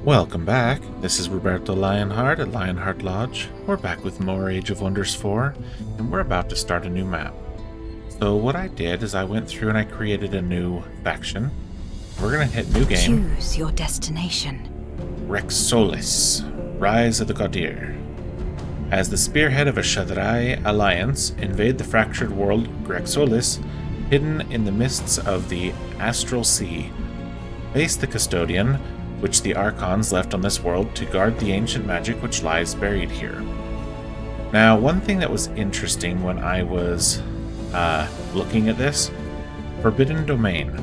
Welcome back. This is Roberto Lionheart at Lionheart Lodge. We're back with more Age of Wonders 4, and we're about to start a new map. So what I did is I went through and I created a new faction. We're going to hit new game. Choose your destination. Rexolis, Rise of the Godir. As the spearhead of a Shadrai alliance, invade the fractured world Grexolis, hidden in the mists of the Astral Sea. Face the Custodian, which the Archons left on this world to guard the ancient magic which lies buried here. Now, one thing that was interesting when I was looking at this, Forbidden Domain.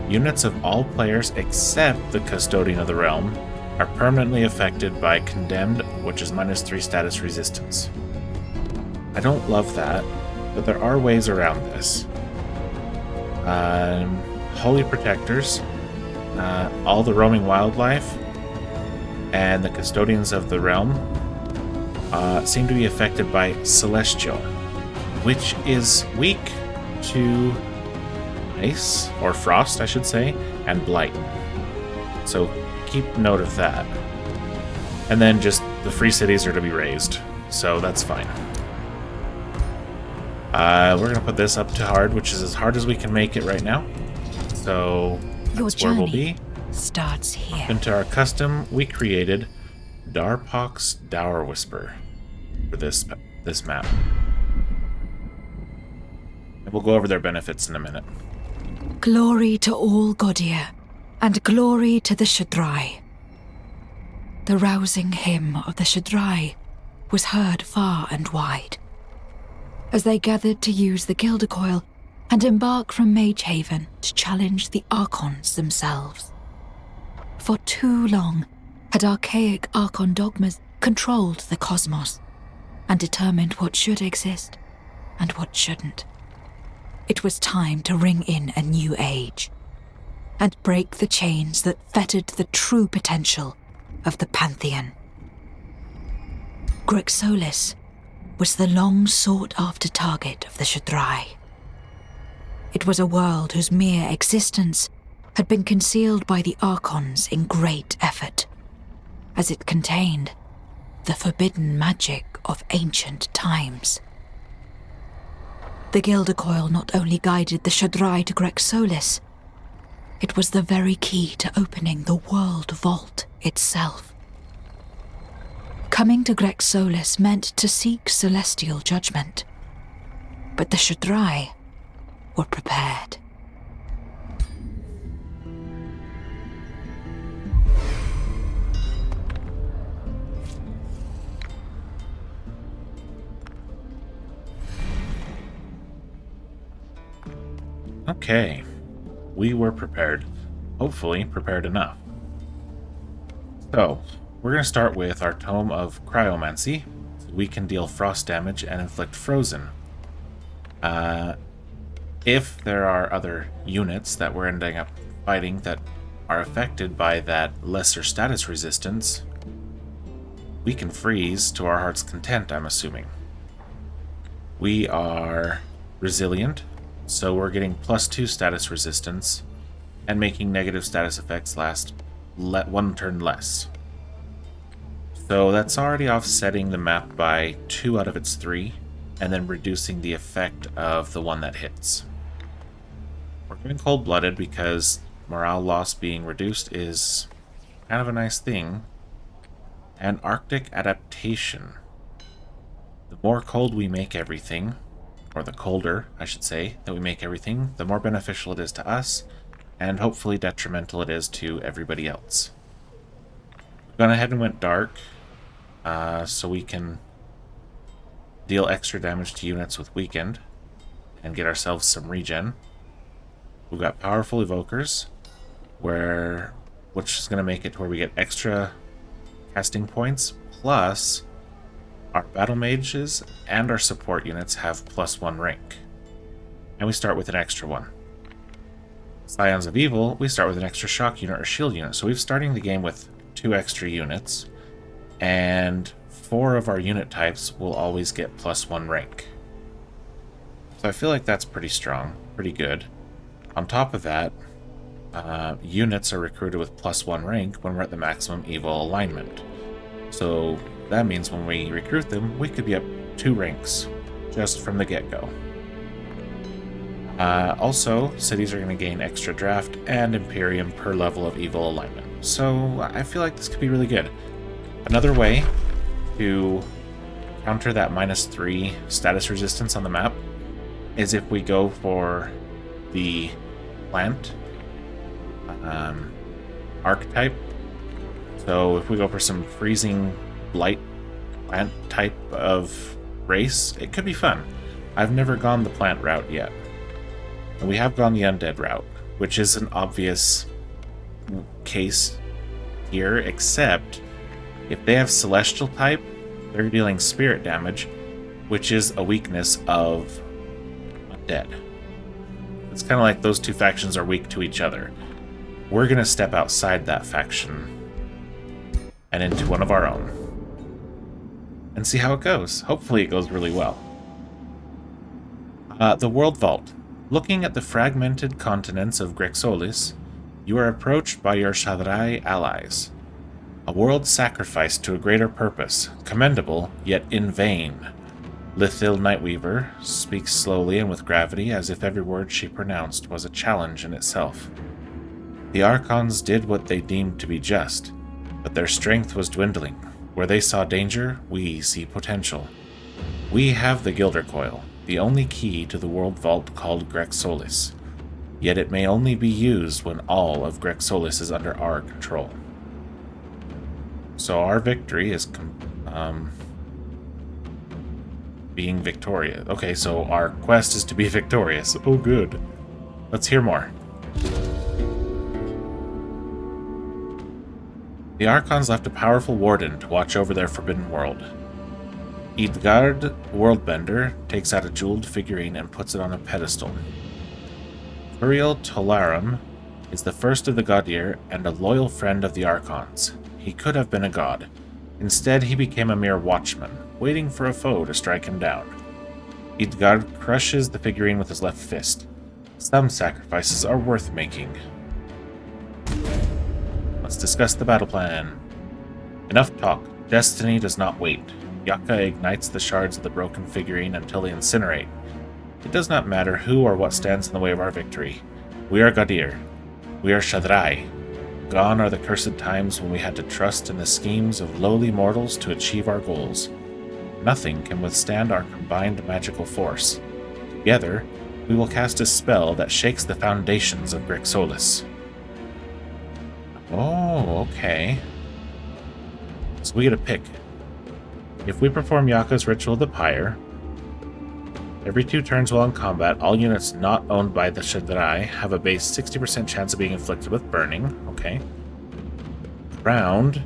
Units of all players except the Custodian of the Realm are permanently affected by Condemned, which is -3 status resistance. I don't love that, but there are ways around this. Holy Protectors, all the roaming wildlife, and the Custodians of the Realm seem to be affected by Celestial, which is weak to ice, or frost I should say, and blight. So keep note of that. And then just the free cities are to be raised, so that's fine. We're going to put this up to hard, which is as hard as we can make it right now. So that's where we'll be. Starts here. Into our custom, we created Darpok's Dower Whisper for this map. And we'll go over their benefits in a minute. Glory to all Godir, and glory to the Shadrai. The rousing hymn of the Shadrai was heard far and wide, as they gathered to use the Gildercoil and embark from Magehaven to challenge the Archons themselves. For too long had archaic Archon dogmas controlled the cosmos and determined what should exist and what shouldn't. It was time to ring in a new age and break the chains that fettered the true potential of the Pantheon. Grexolis was the long-sought-after target of the Shadrai. It was a world whose mere existence had been concealed by the Archons in great effort, as it contained the forbidden magic of ancient times. The Gildercoil not only guided the Shadrai to Grexolis, it was the very key to opening the World Vault itself. Coming to Grexolis meant to seek celestial judgment, but the Shadrai were prepared. Okay, we were prepared. Hopefully prepared enough. So, we're going to start with our Tome of Cryomancy. We can deal frost damage and inflict frozen. If there are other units that we're ending up fighting that are affected by that lesser status resistance, we can freeze to our heart's content, I'm assuming. We are resilient, so we're getting +2 status resistance and making negative status effects last one turn less. So that's already offsetting the map by 2 out of its 3, and then reducing the effect of the one that hits. We're going cold-blooded because morale loss being reduced is kind of a nice thing. And Arctic adaptation. The more cold we make everything, or the colder, I should say, that we make everything, the more beneficial it is to us, and hopefully detrimental it is to everybody else. We've gone ahead and went dark, so we can deal extra damage to units with weakened, and get ourselves some regen. We've got powerful evokers, which is going to make it to where we get extra casting points, plus our battle mages and our support units have +1 rank. And we start with an extra one. Scions of Evil, we start with an extra shock unit or shield unit. So we're starting the game with 2 extra units, and 4 of our unit types will always get +1 rank. So I feel like that's pretty strong, pretty good. On top of that, units are recruited with +1 rank when we're at the maximum evil alignment. So that means when we recruit them, we could be up 2 ranks just from the get-go. Also, cities are going to gain extra draft and Imperium per level of evil alignment. So I feel like this could be really good. Another way to counter that -3 status resistance on the map is if we go for the plant archetype. So if we go for some freezing blight plant type of race, it could be fun. I've never gone the plant route yet. And we have gone the undead route, which is an obvious case here, except if they have celestial type, they're dealing spirit damage, which is a weakness of undead. It's kind of like those two factions are weak to each other. We're going to step outside that faction and into one of our own and see how it goes. Hopefully it goes really well. The World Vault. Looking at the fragmented continents of Grexolis, you are approached by your Shadrai allies. A world sacrificed to a greater purpose, commendable, yet in vain. Lithil Nightweaver speaks slowly and with gravity, as if every word she pronounced was a challenge in itself. The Archons did what they deemed to be just, but their strength was dwindling. Where they saw danger, we see potential. We have the Gilder Coil, the only key to the world vault called Grexolis. Yet it may only be used when all of Grexolis is under our control. So our victory is being victorious. Okay, so our quest is to be victorious. Oh, good. Let's hear more. The Archons left a powerful warden to watch over their forbidden world. Idgard Worldbender takes out a jeweled figurine and puts it on a pedestal. Uriel Tolarum is the first of the Godir and a loyal friend of the Archons. He could have been a god. Instead, he became a mere watchman, waiting for a foe to strike him down. Idgard crushes the figurine with his left fist. Some sacrifices are worth making. Let's discuss the battle plan. Enough talk. Destiny does not wait. Yaka ignites the shards of the broken figurine until they incinerate. It does not matter who or what stands in the way of our victory. We are Godir. We are Shadrai. Gone are the cursed times when we had to trust in the schemes of lowly mortals to achieve our goals. Nothing can withstand our combined magical force. Together, we will cast a spell that shakes the foundations of Grexolis. Oh, okay. So we get a pick. If we perform Yaka's Ritual of the Pyre, every 2 turns while in combat, all units not owned by the Shadrai have a base 60% chance of being inflicted with burning. Okay. Drowned.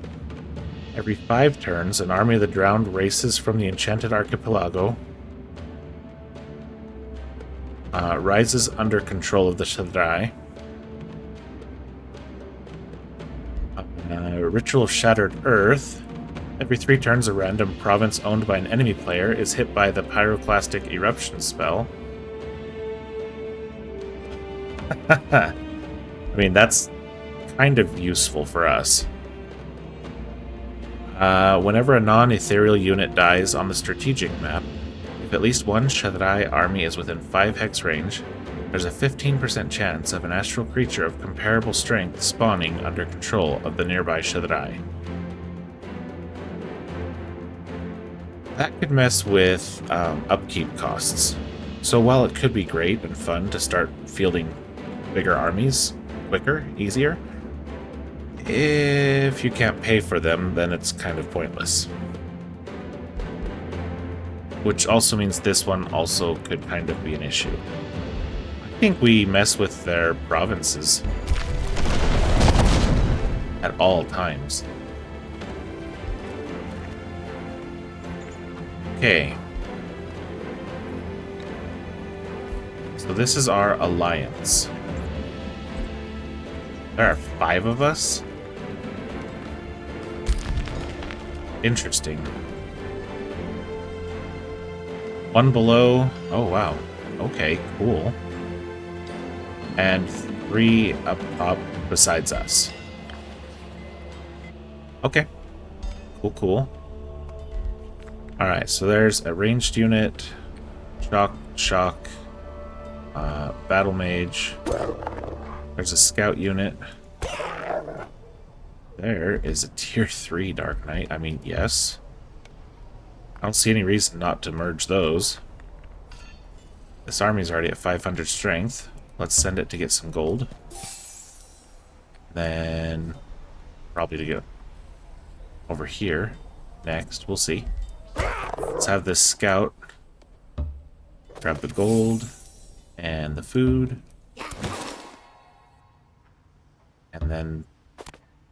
Every 5 turns, an army of the drowned races from the Enchanted Archipelago rises under control of the Shadrai. Ritual of Shattered Earth. Every 3 turns, a random province owned by an enemy player is hit by the Pyroclastic Eruption spell. I mean, that's kind of useful for us. Whenever a non-ethereal unit dies on the strategic map, if at least one Shadrai army is within 5 hex range, there's a 15% chance of an astral creature of comparable strength spawning under control of the nearby Shadrai. That could mess with upkeep costs. So while it could be great and fun to start fielding bigger armies quicker, easier, if you can't pay for them, then it's kind of pointless. Which also means this one also could kind of be an issue. I think we mess with their provinces at all times. Okay. So this is our alliance. There are 5 of us? Interesting. 1 below. Oh, wow. Okay, cool. And 3 up top besides us. Okay. Cool, cool. Alright, so there's a ranged unit, shock, battle mage. There's a scout unit. There is a tier 3 Dark Knight. I mean, yes. I don't see any reason not to merge those. This army's already at 500 strength. Let's send it to get some gold. Then probably to get over here next. We'll see. Let's have this scout grab the gold and the food. And then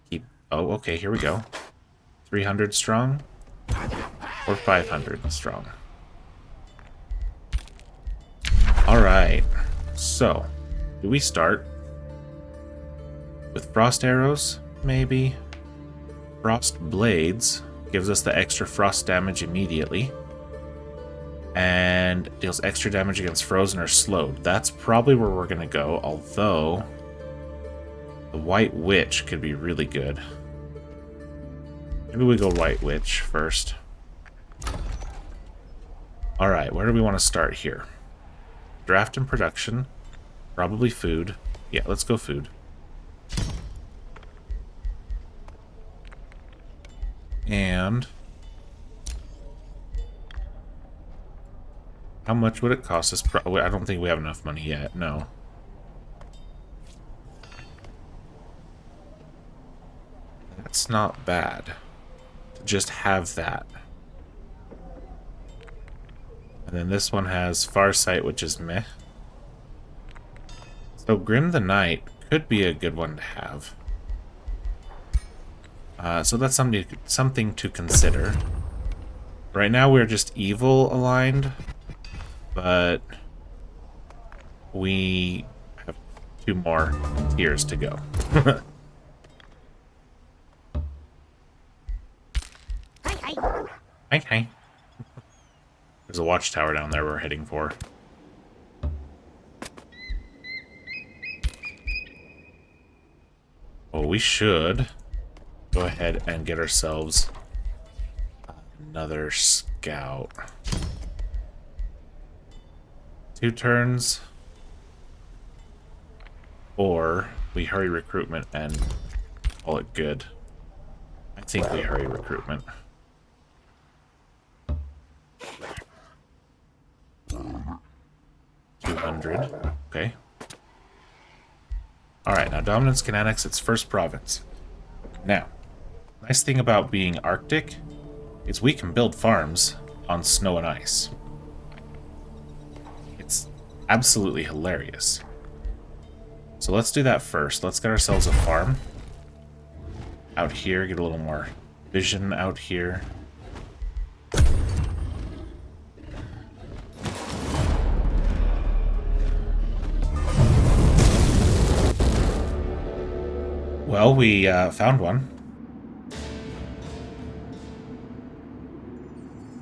keep... Oh, okay, here we go. 300 strong or 500 strong. Alright, so do we start with frost arrows, maybe? Frost blades gives us the extra frost damage immediately and deals extra damage against frozen or slowed. That's probably where we're gonna go, although the White Witch could be really good. Maybe we go White Witch first. Alright, where do we want to start here? Draft and production. Probably food. Yeah, let's go food. And how much would it cost us? I don't think we have enough money yet. No. That's not bad. To just have that. And then this one has Farsight, which is meh. So Grim the Knight could be a good one to have. So that's something to consider. Right now we're just evil aligned, but we have 2 more tiers to go. Hi. There's a watchtower down there we're heading for. Well, we should go ahead and get ourselves another scout. 2 turns. Or we hurry recruitment and call it good. I think we hurry recruitment. 200. Okay. Alright, now Dominance can annex its first province. Now, nice thing about being Arctic is we can build farms on snow and ice. It's absolutely hilarious. So let's do that first. Let's get ourselves a farm out here, get a little more vision out here. Well, we found one.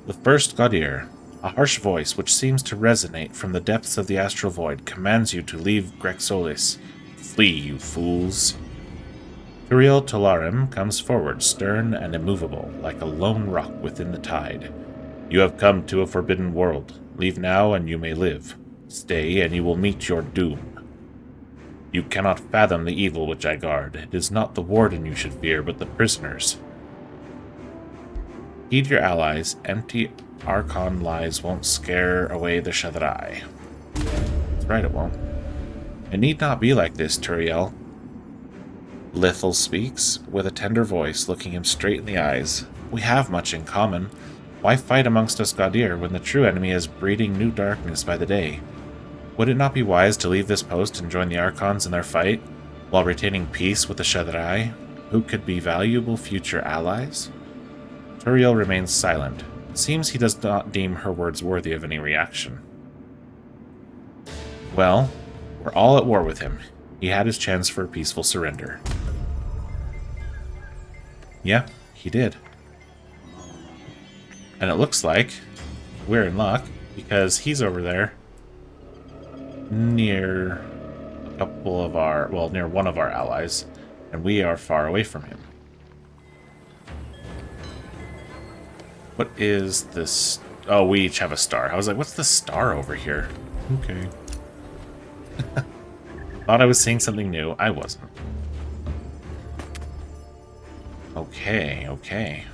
The first Godir, a harsh voice which seems to resonate from the depths of the astral void, commands you to leave Grexolis. Flee, you fools. Turiel Tolarim comes forward, stern and immovable, like a lone rock within the tide. You have come to a forbidden world. Leave now and you may live. Stay and you will meet your doom. You cannot fathom the evil which I guard. It is not the warden you should fear, but the prisoners. Heed your allies. Empty Archon lies won't scare away the Shadrai. That's right, it won't. It need not be like this, Turiel. Lithel speaks, with a tender voice, looking him straight in the eyes. We have much in common. Why fight amongst us Godir when the true enemy is breeding new darkness by the day? Would it not be wise to leave this post and join the Archons in their fight, while retaining peace with the Shadrai, who could be valuable future allies? Turiel remains silent. It seems he does not deem her words worthy of any reaction. Well, we're all at war with him. He had his chance for a peaceful surrender. Yeah, he did. And it looks like we're in luck, because he's over there near a couple of our, well, near one of our allies, and we are far away from him. What is this? Oh, we each have a star. I was like, what's the star over here? Okay. Thought I was seeing something new. I wasn't. Okay, okay.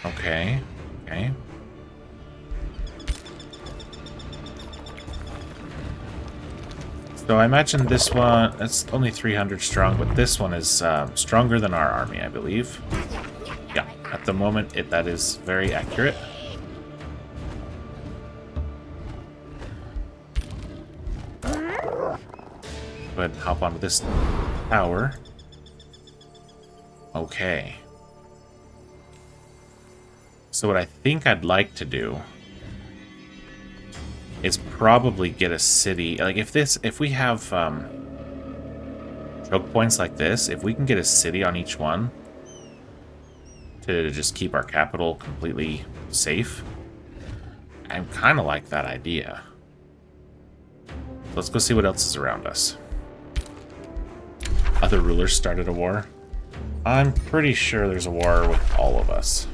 Okay, okay. So I imagine this one, it's only 300 strong, but this one is stronger than our army, I believe. Yeah, at the moment, that is very accurate. Go ahead and hop onto this tower. Okay. So what I think I'd like to do is probably get a city. Like if we have choke points like this, if we can get a city on each one to just keep our capital completely safe, I kind of like that idea. Let's go see what else is around us. Other rulers started a war. I'm pretty sure there's a war with all of us.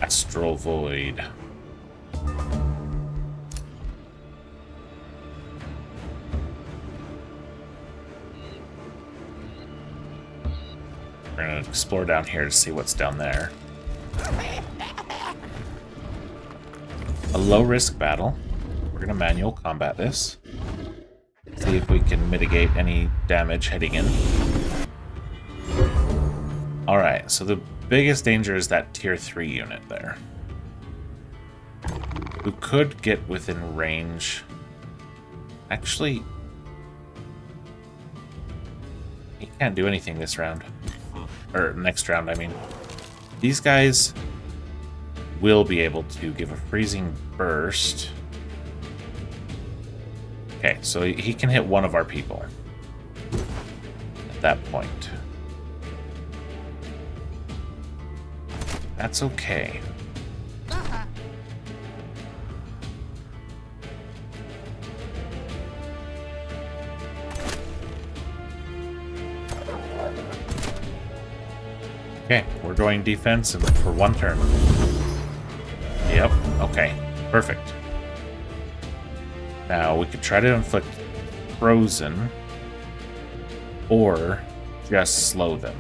Astral Void. We're gonna explore down here to see what's down there. A low-risk battle. We're gonna manual combat this. See if we can mitigate any damage heading in. Alright, so the biggest danger is that tier 3 unit there. Who could get within range. Actually, he can't do anything this round. Or next round, I mean. These guys will be able to give a freezing burst. Okay, so he can hit one of our people at that point. That's okay. Okay, we're going defensive for one turn. Yep, okay, perfect. Now, we could try to inflict frozen, or just slow them.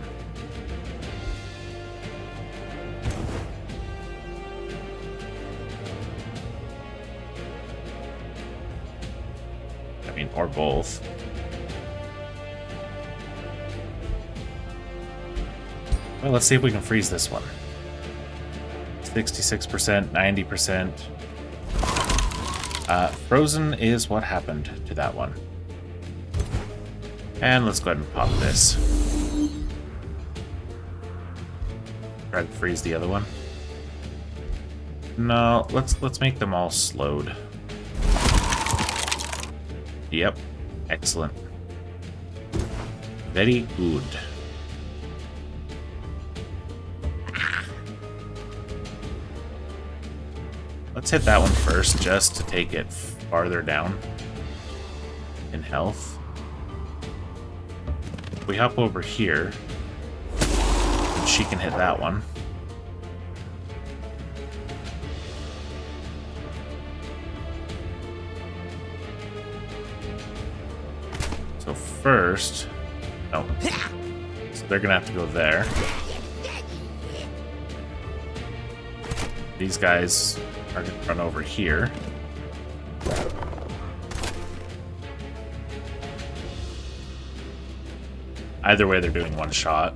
I mean, or both. Well, let's see if we can freeze this one. 66%, 90%. Frozen is what happened to that one. And let's go ahead and pop this. Try to freeze the other one. No, let's make them all slowed. Yep, excellent. Very good. Let's hit that one first, just to take it farther down in health. If we hop over here, and she can hit that one. So first, no. So they're gonna have to go there. These guys are going to run over here. Either way, they're doing one shot.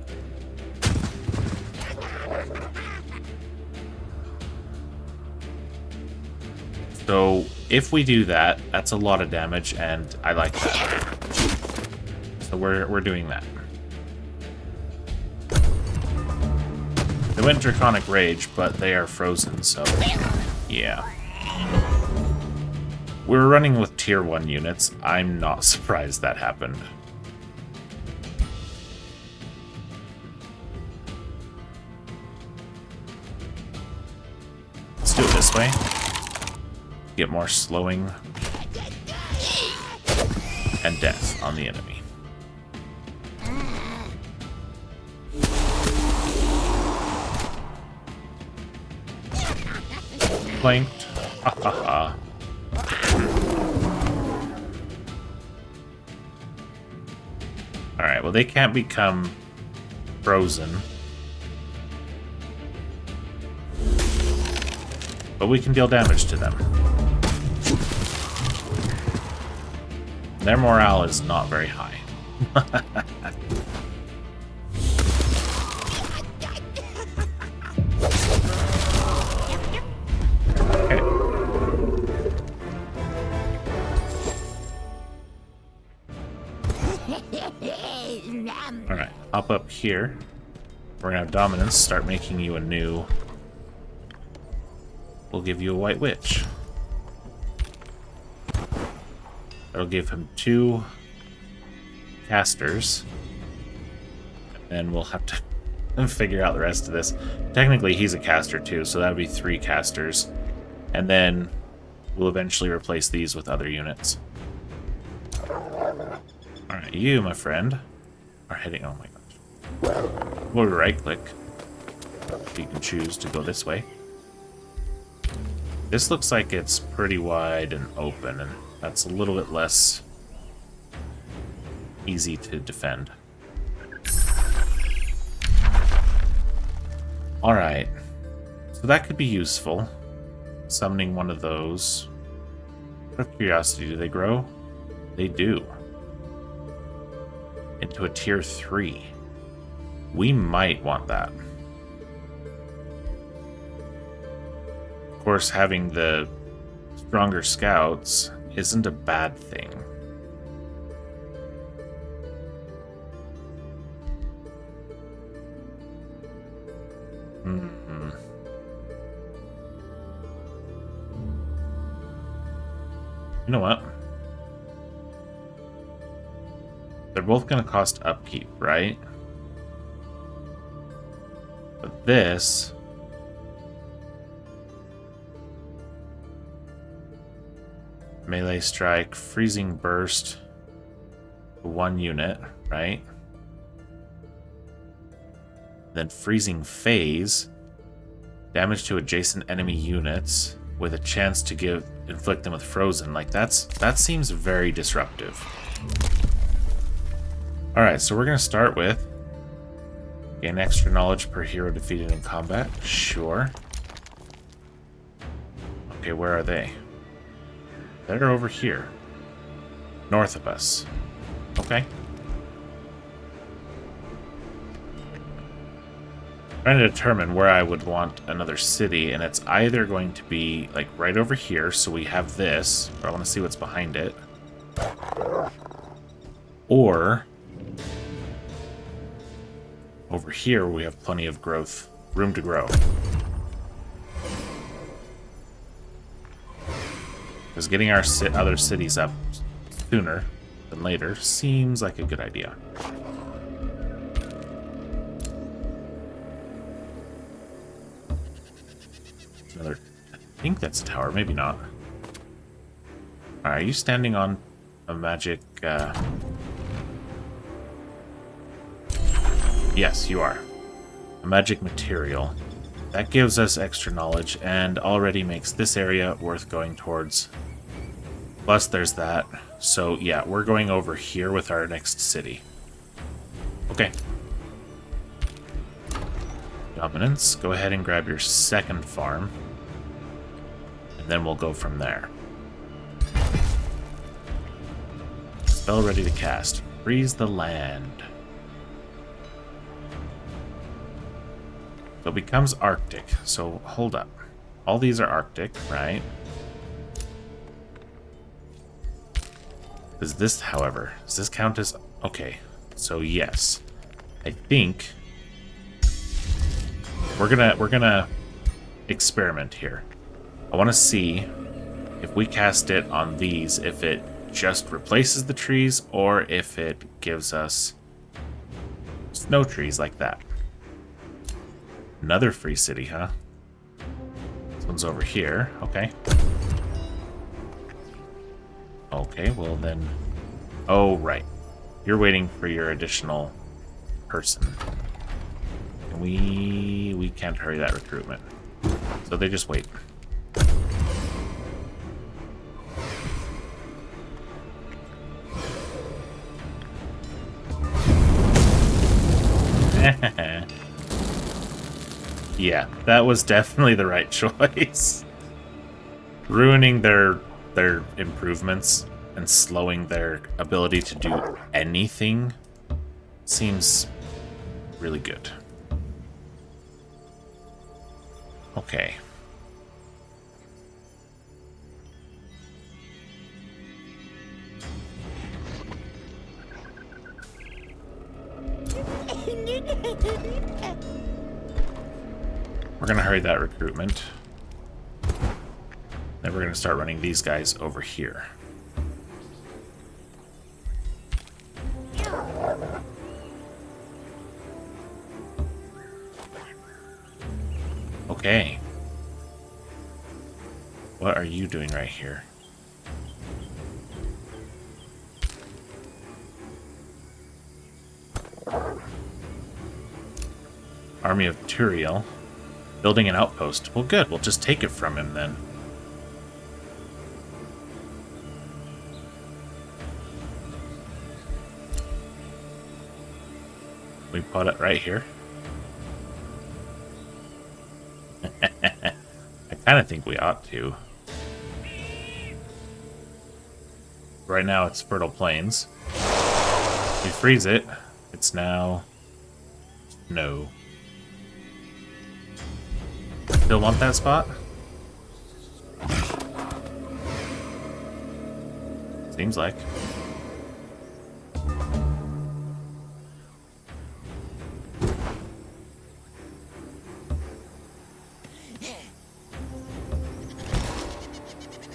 So if we do that, that's a lot of damage, and I like that. So we're doing that. They went Draconic Rage, but they are frozen, so yeah. We were running with tier 1 units. I'm not surprised that happened. this way. Get more slowing and death on the enemy. Flanked. Ha ha ha. Alright, well they can't become frozen. But we can deal damage to them. Their morale is not very high. Okay. Alright, hop up here. We're gonna have Dominance start making you a new... We'll give you a White Witch. That'll give him 2 casters. And then we'll have to figure out the rest of this. Technically, he's a caster too, so that would be 3 casters. And then we'll eventually replace these with other units. Alright, you, my friend, are heading... Oh my gosh. We'll right-click. You can choose to go this way. This looks like it's pretty wide and open, and that's a little bit less easy to defend. Alright, so that could be useful. Summoning one of those. Out of curiosity, do they grow? They do. Into a tier 3. We might want that. Of course, having the stronger scouts isn't a bad thing. You know what? They're both going to cost upkeep, right? But this... Melee strike, freezing burst, 1 unit, right? Then freezing phase, damage to adjacent enemy units with a chance to inflict them with frozen. Like that seems very disruptive. All right, so we're gonna start with gain extra knowledge per hero defeated in combat. Sure. Okay, where are they? They're over here. North of us. Okay. Trying to determine where I would want another city, and it's either going to be like right over here, so we have this, but I want to see what's behind it. Or over here we have plenty of growth, room to grow. Because getting our other cities up sooner than later seems like a good idea. Another... I think that's a tower, maybe not. Alright, are you standing on a magic... Yes, you are. A magic material. That gives us extra knowledge and already makes this area worth going towards. Plus there's that. So yeah, we're going over here with our next city. Okay. Dominance, go ahead and grab your second farm. And then we'll go from there. Spell ready to cast. Freeze the land. So it becomes Arctic. So hold up. All these are Arctic, right? Does this, however, does this count as... Okay, so yes. I think we're gonna experiment here. I want to see if we cast it on these, if it just replaces the trees, or if it gives us snow trees like that. Another free city, huh? So one's over here. Okay. Okay, well then... Oh, right. You're waiting for your additional person. And we can't hurry that recruitment. So they just wait. Yeah, that was definitely the right choice. Ruining their improvements and slowing their ability to do anything seems really good. Okay. We're gonna hurry that recruitment. Then we're gonna start running these guys over here. Okay. What are you doing right here? Army of Turiel. Building an outpost. Well, good. We'll just take it from him then. We put it right here. I kind of think we ought to. Right now it's fertile plains. We freeze it. It's now... No. Still want that spot? Seems like.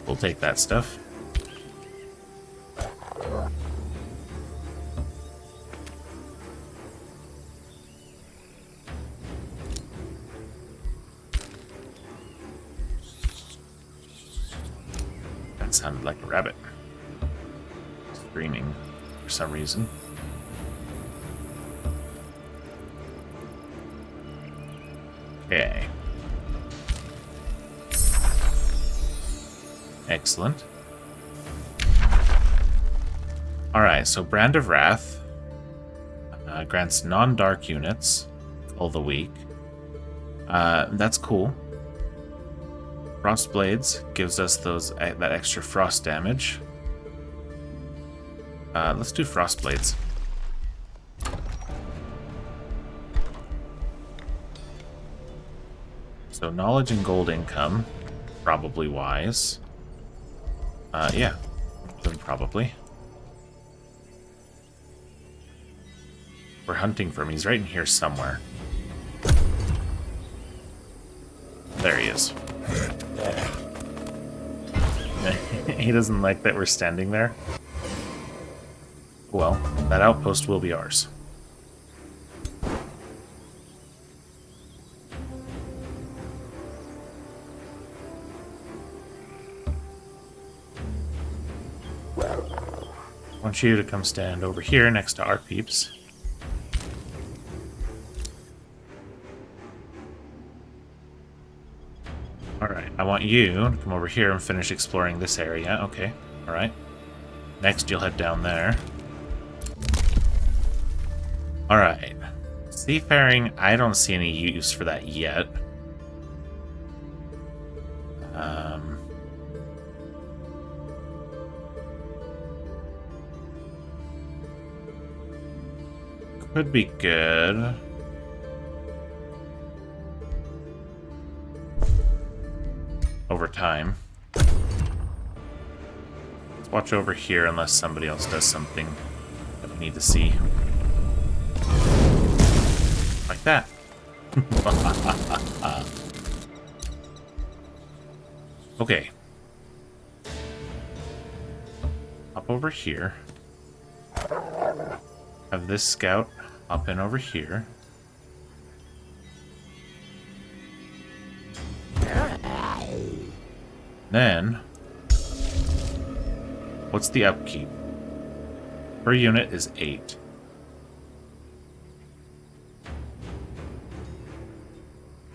We'll take that stuff. That sounded like a rabbit. Screaming for some reason. Okay. Excellent. Alright, so Brand of Wrath grants non-dark units all the week. That's cool. Frost Blades gives us that extra frost damage. Let's do Frost Blades. So knowledge and gold income, probably wise. Yeah, then probably. We're hunting for him. He's right in here somewhere. There he is. He doesn't like that we're standing there. Well, that outpost will be ours. I want you to come stand over here next to our peeps. Alright, I want you to come over here and finish exploring this area. Okay, alright. Next, you'll head down there. Alright. Seafaring, I don't see any use for that yet. Could be good. Over time. Let's watch over here unless somebody else does something that we need to see. Like that. Okay. Hop over here. Have this scout hop in over here. Then, what's the upkeep? Per unit is 8.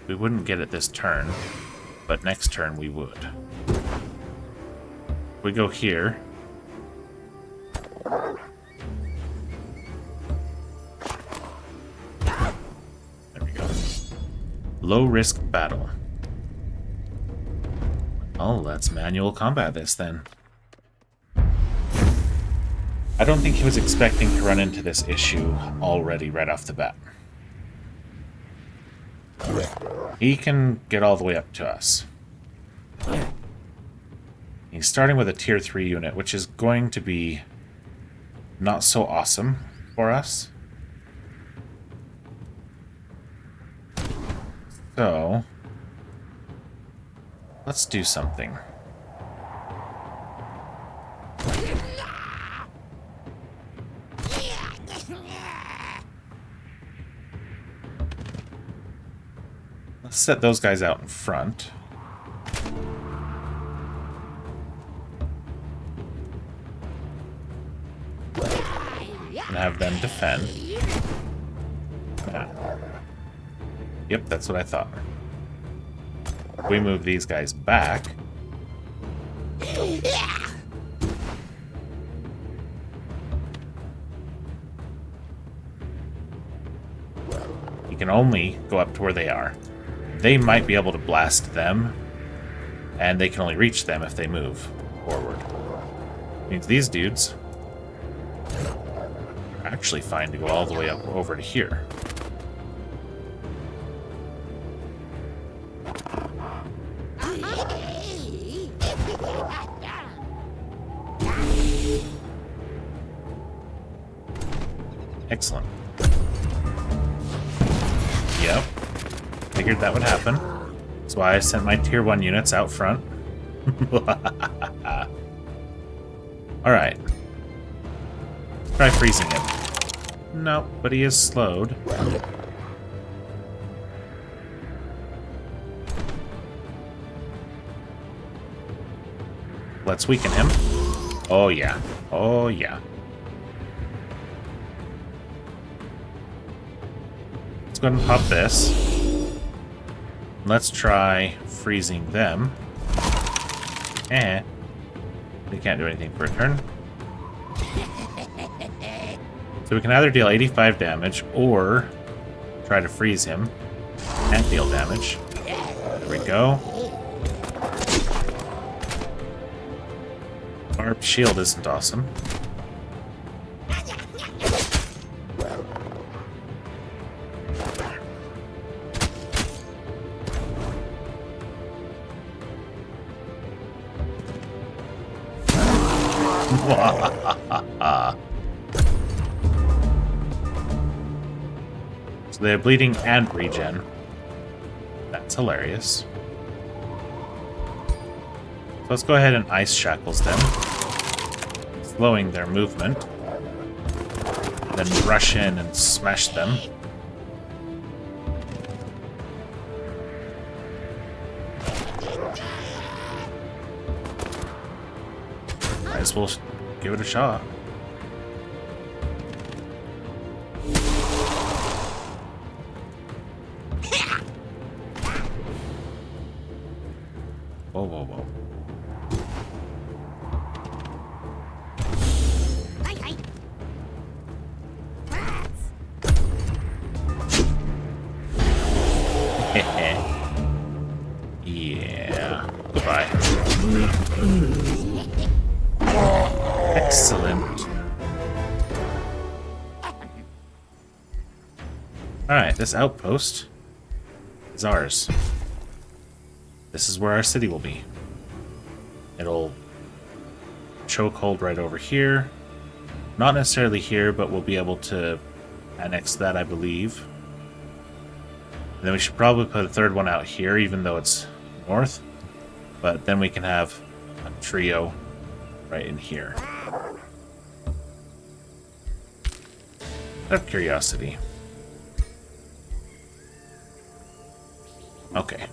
We wouldn't get it this turn, but next turn we would. We go here. There we go. Low risk battle. Oh, let's manual combat this then. I don't think he was expecting to run into this issue already right off the bat. He can get all the way up to us. He's starting with a tier 3 unit, which is going to be not so awesome for us. So, let's do something. Let's set those guys out in front. And have them defend. Yeah. Yep, that's what I thought. We move these guys back. You can only go up to where they are. They might be able to blast them, and they can only reach them if they move forward. Means these dudes are actually fine to go all the way up over to here. Excellent. Yep. Figured that would happen. That's why I sent my tier 1 units out front. Alright. Try freezing him. Nope, but he is slowed. Let's weaken him. Oh yeah. Oh yeah. Let's go ahead and pop this. Let's try freezing them. They can't do anything for a turn. So we can either deal 85 damage or try to freeze him and deal damage. There we go. Our shield isn't awesome. So they have bleeding and regen. That's hilarious. So let's go ahead and ice shackles them, slowing their movement. Then rush in and smash them. Might as well give it a shot. Whoa, whoa, whoa. Yeah. Goodbye. Excellent. Alright, this outpost is ours. This is where our city will be. It'll chokehold right over here. Not necessarily here, but we'll be able to annex that, I believe. And then we should probably put a third one out here, even though it's north. But then we can have a trio right in here. Out of curiosity. Okay.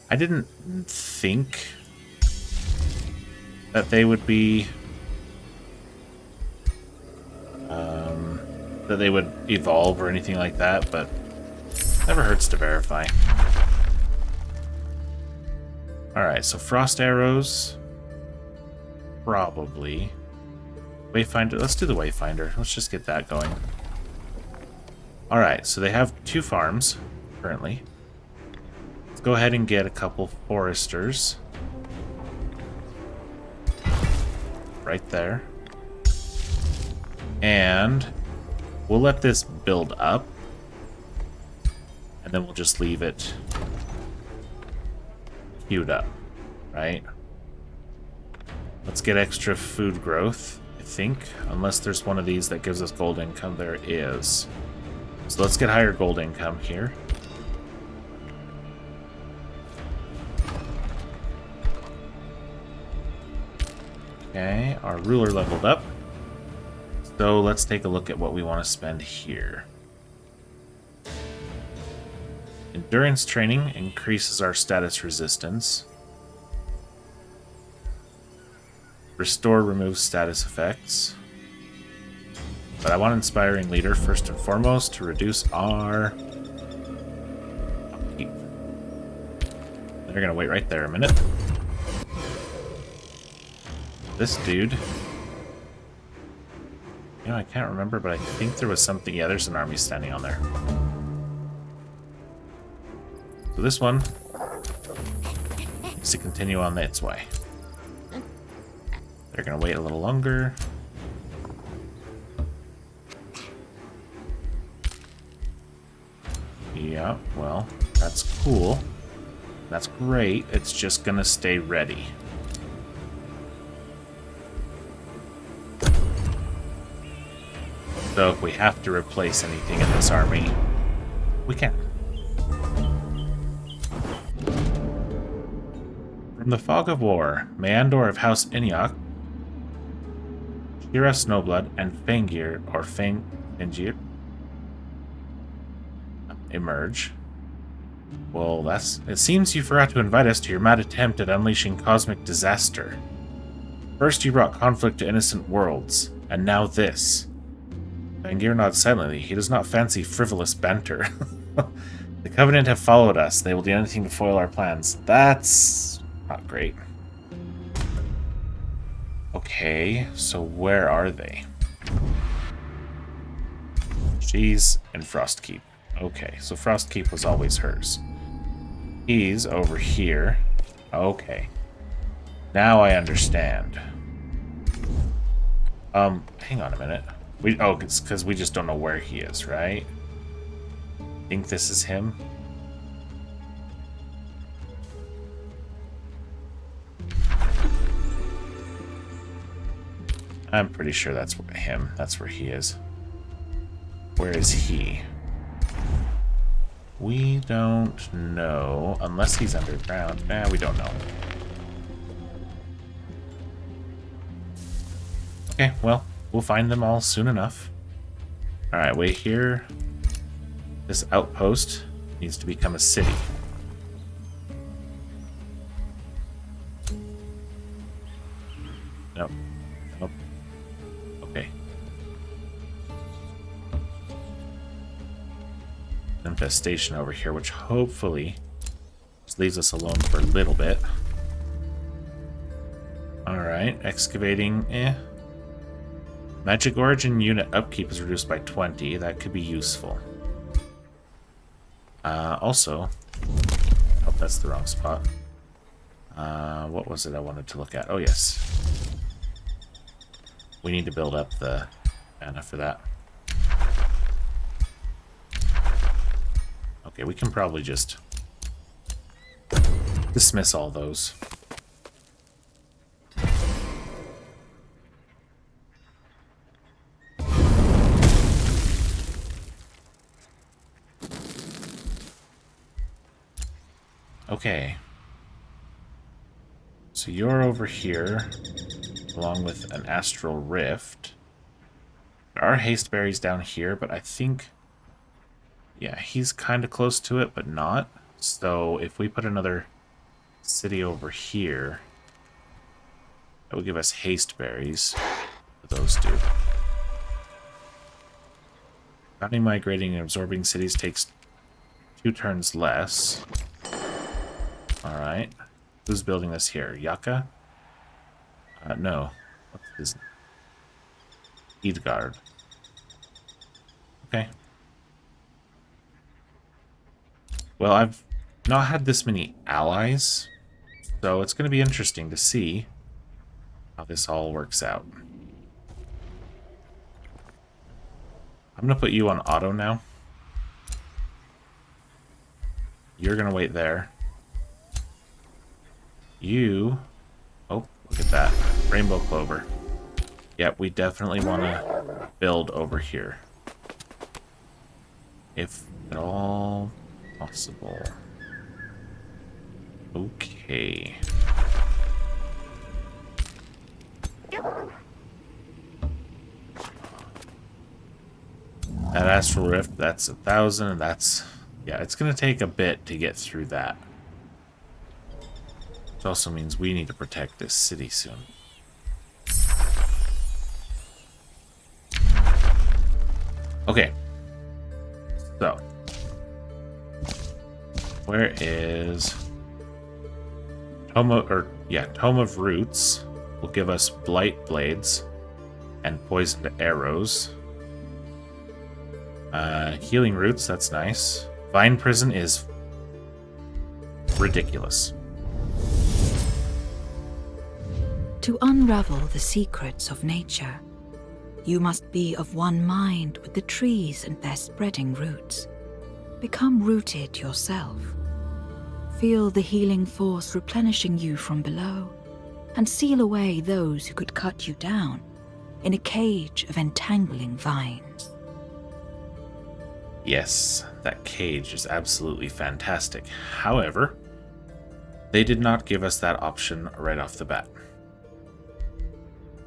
I didn't think that they would be... that they would evolve or anything like that, but never hurts to verify. Alright, so frost arrows. Probably. Wayfinder. Let's do the Wayfinder. Let's just get that going. Alright, so they have 2 farms currently. Let's go ahead and get a couple foresters. Right there. And we'll let this build up. And then we'll just leave it queued up, right? Let's get extra food growth, I think. Unless there's one of these that gives us gold income. There is. So let's get higher gold income here. Okay, our ruler leveled up. So let's take a look at what we want to spend here. Endurance training increases our status resistance. Restore removes status effects. But I want Inspiring Leader first and foremost to reduce our upkeep. They're going to wait right there a minute. This dude... You know, I can't remember, but I think there was something... Yeah, there's an army standing on there. So this one needs to continue on its way. They're going to wait a little longer. Yeah, well, that's cool. That's great. It's just going to stay ready. So if we have to replace anything in this army, we can. From the Fog of War, Meandor of House Iniok, Shira Snowblood, and Fangir, or Fangir, emerge. Well, it seems you forgot to invite us to your mad attempt at unleashing cosmic disaster. First you brought conflict to innocent worlds, and now this. Fangir nods silently. He does not fancy frivolous banter. The Covenant have followed us. They will do anything to foil our plans. That's not great. Okay, so where are they? She's in Frostkeep. Okay, so Frostkeep was always hers. He's over here. Okay. Now I understand. Hang on a minute. It's because we just don't know where he is, right? Think this is him? I'm pretty sure that's him. That's where he is. Where is he? We don't know. Unless he's underground. Nah, we don't know. Okay, well, we'll find them all soon enough. Alright, wait here. This outpost needs to become a city. Nope. Nope. Okay. Infestation over here, which hopefully just leaves us alone for a little bit. Alright, excavating, Magic Origin unit upkeep is reduced by 20. That could be useful. Also... Oh, that's the wrong spot. What was it I wanted to look at? Oh, yes. We need to build up the mana for that. Okay, we can probably just dismiss all those. Okay. So you're over here, along with an Astral Rift. There are haste berries down here, but I think... Yeah, he's kind of close to it, but not. So if we put another city over here. That will give us haste berries. For those two. Founding, migrating, and absorbing cities takes 2 turns less. Alright. Who's building this here? Yaka? No. What's his name? Edgard. Okay. Well, I've not had this many allies, so it's going to be interesting to see how this all works out. I'm going to put you on auto now. You're going to wait there. You... Oh, look at that. Rainbow clover. Yep, we definitely want to build over here. If at all possible. Okay. That Astral Rift, that's 1,000, and that's... Yeah, it's going to take a bit to get through that. Which also means we need to protect this city soon. Okay. So. Where is... Tome of Roots will give us Blight Blades and Poisoned Arrows. Healing Roots, that's nice. Vine Prison is ridiculous. To unravel the secrets of nature, you must be of one mind with the trees and their spreading roots. Become rooted yourself. Feel the healing force replenishing you from below, and seal away those who could cut you down in a cage of entangling vines. Yes, that cage is absolutely fantastic. However, they did not give us that option right off the bat.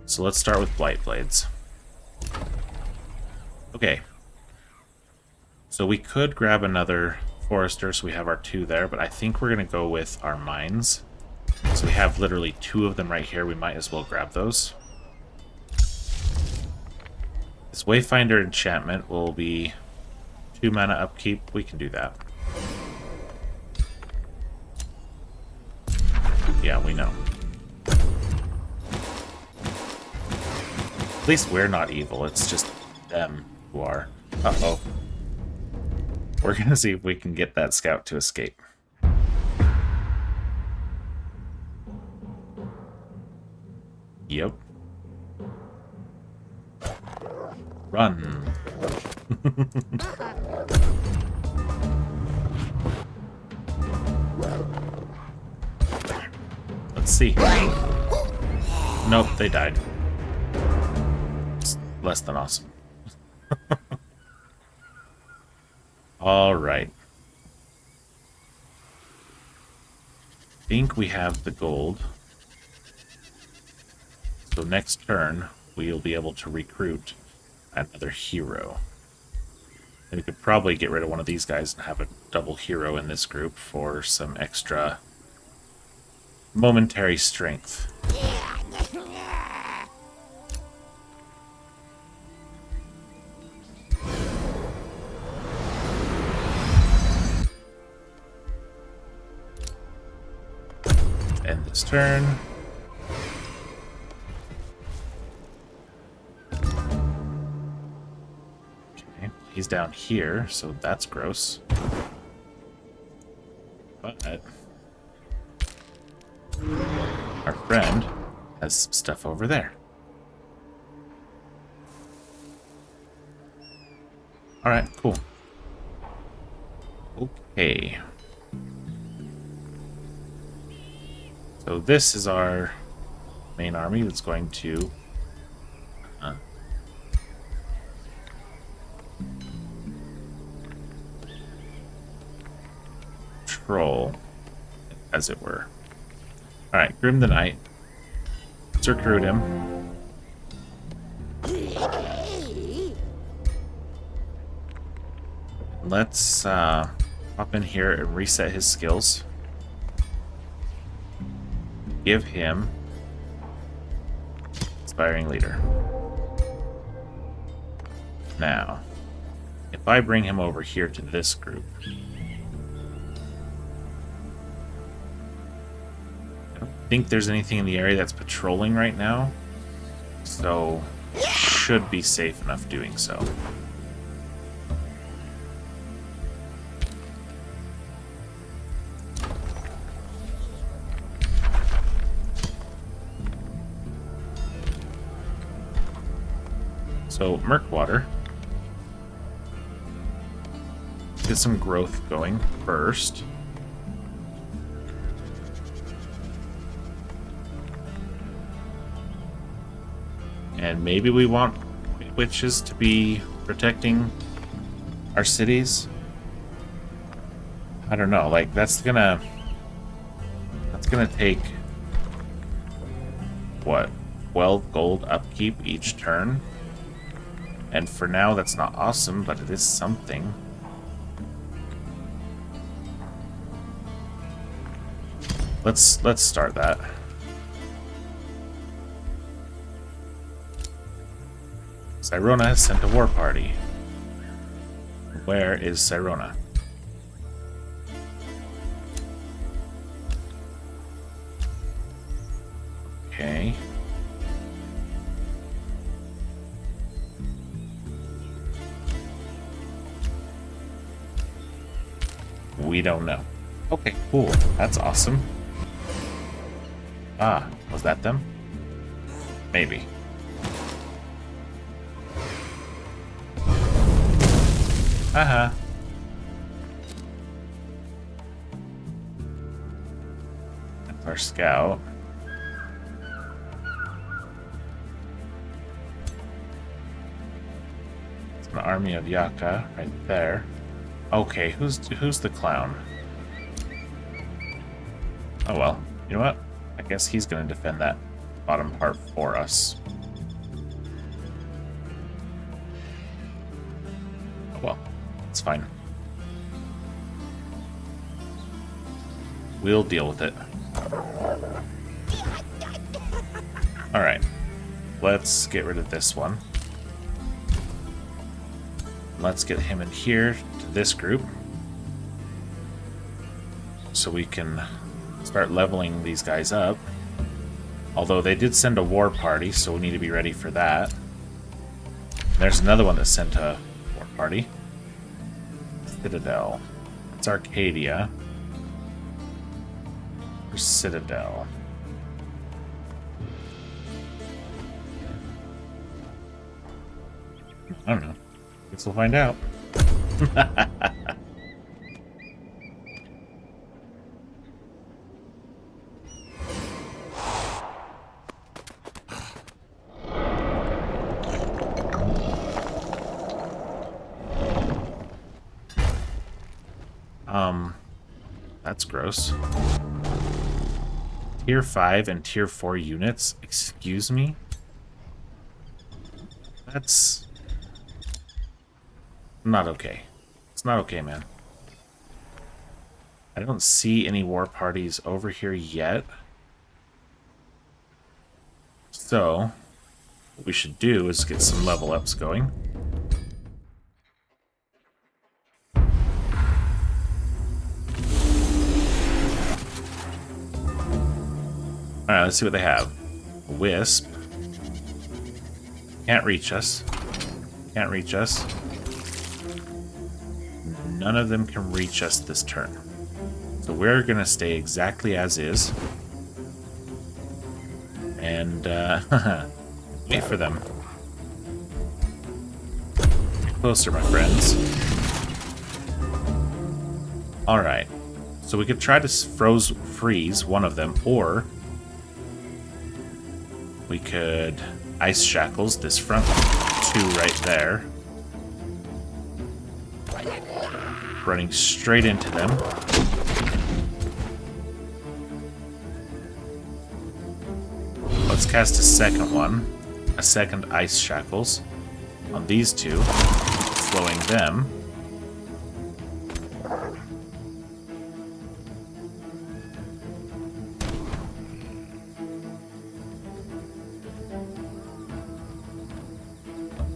So let's start with Blight Blades. Okay. So we could grab another Forester, so we have our 2 there, but I think we're going to go with our mines. So we have literally 2 of them right here. We might as well grab those. This Wayfinder enchantment will be 2 mana upkeep. We can do that. Yeah, we know. At least we're not evil. It's just them who are. Uh-oh. We're going to see if we can get that scout to escape. Yep. Run. Let's see. Nope, they died. It's less than awesome. All right. I think we have the gold. So next turn, we'll be able to recruit another hero. And we could probably get rid of one of these guys and have a double hero in this group for some extra momentary strength. End this turn. Okay, he's down here, so that's gross. But our friend has some stuff over there. Alright, cool. Okay. So this is our main army that's going to troll, as it were. Alright, Grim the Knight. Let's recruit him. Let's pop in here and reset his skills. give him Inspiring Leader. Now, if I bring him over here to this group, I don't think there's anything in the area that's patrolling right now, so should be safe enough doing so. So, Murkwater. Get some growth going first. And maybe we want witches to be protecting our cities. I don't know, like that's gonna take what, 12 gold upkeep each turn? And for now, that's not awesome, but it is something. Let's start that. Cyrona has sent a war party. Where is Cyrona? Okay. We don't know. Okay, cool. That's awesome. Ah, was that them? Maybe. Haha. That's our scout. It's an army of Yaka right there. Okay, who's the clown? Oh well, you know what? I guess he's gonna defend that bottom part for us. Oh well, it's fine. We'll deal with it. Alright, let's get rid of this one. Let's get him in here to this group so we can start leveling these guys up. Although they did send a war party, so we need to be ready for that. There's another one that sent a war party. Citadel. It's Arcadia. Or Citadel. I don't know. Guess we'll find out. That's gross. Tier 5 and Tier 4 units? Excuse me? That's not okay. It's not okay, man. I don't see any war parties over here yet. So, what we should do is get some level ups going. Alright, let's see what they have. Wisp. Can't reach us. Can't reach us. None of them can reach us this turn. So we're going to stay exactly as is. And, wait for them. Get closer, my friends. Alright. So we could try to freeze one of them, or we could ice shackles this front two right there. Running straight into them. Let's cast a second one. A second ice shackles on these two, slowing them.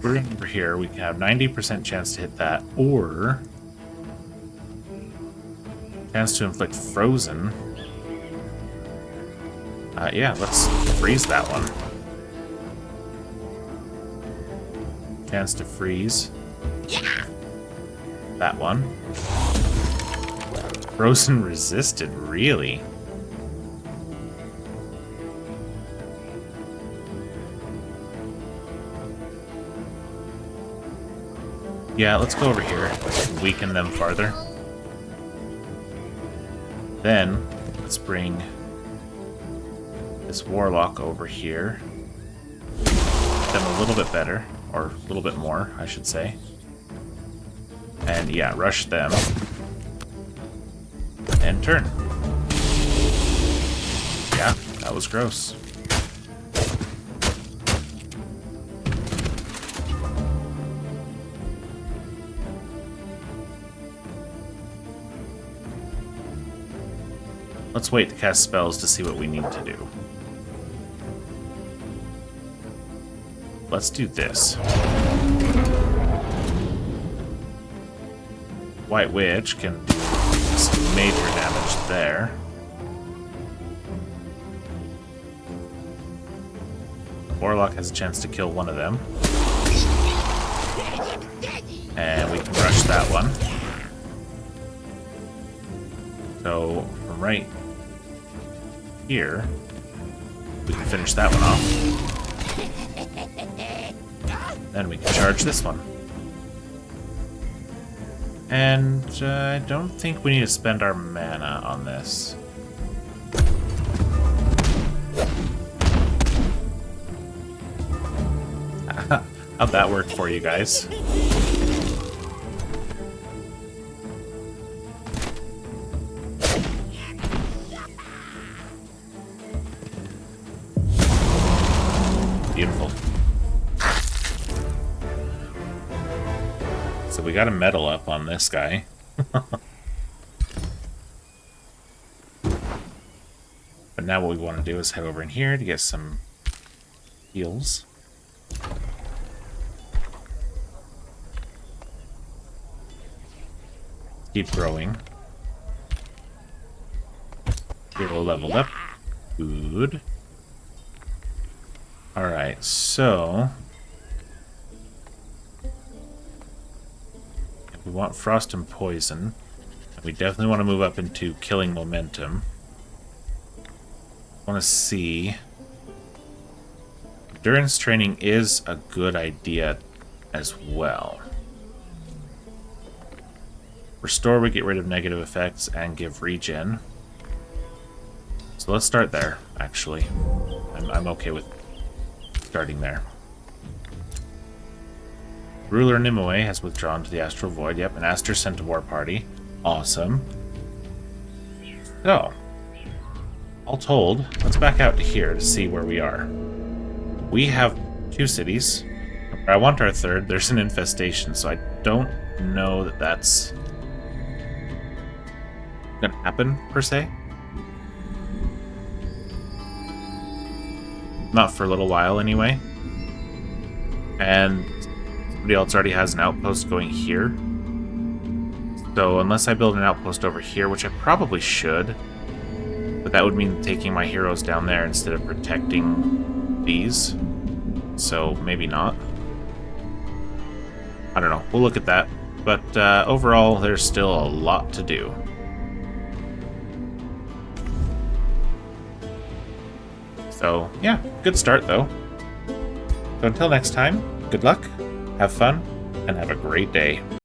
We're over here. We can have 90% chance to hit that, or chance to inflict frozen. Yeah, let's freeze that one. Chance to freeze. That one. Frozen resisted, really? Yeah, let's go over here and weaken them farther. Then, let's bring this warlock over here. Them a little bit better, or a little bit more, I should say. And yeah, rush them. And turn. Yeah, that was gross. Let's wait to cast spells to see what we need to do. Let's do this. White Witch can do some major damage there. Warlock has a chance to kill one of them. And we can rush that one. So, from right here, we can finish that one off. Then we can charge this one. And I don't think we need to spend our mana on this. How'd that work for you guys? Beautiful. So we got a medal up on this guy. But now what we want to do is head over in here to get some heals. Keep growing. Hero leveled up. Good. Alright, so if we want Frost and Poison, we definitely want to move up into Killing Momentum. I want to see... Endurance training is a good idea as well. Restore, we get rid of negative effects and give regen. So let's start there, actually. I'm okay with starting there. Ruler Nimue has withdrawn to the Astral Void. Yep, and Aster sent a war party. Awesome. So, all told, let's back out to here to see where we are. We have 2 cities. I want our 3rd. There's an infestation, so I don't know that that's gonna happen, per se. Not for a little while, anyway. And somebody else already has an outpost going here. So unless I build an outpost over here, which I probably should, but that would mean taking my heroes down there instead of protecting these. So maybe not. I don't know. We'll look at that. But overall, there's still a lot to do. So, yeah, good start, though. So until next time, good luck, have fun, and have a great day.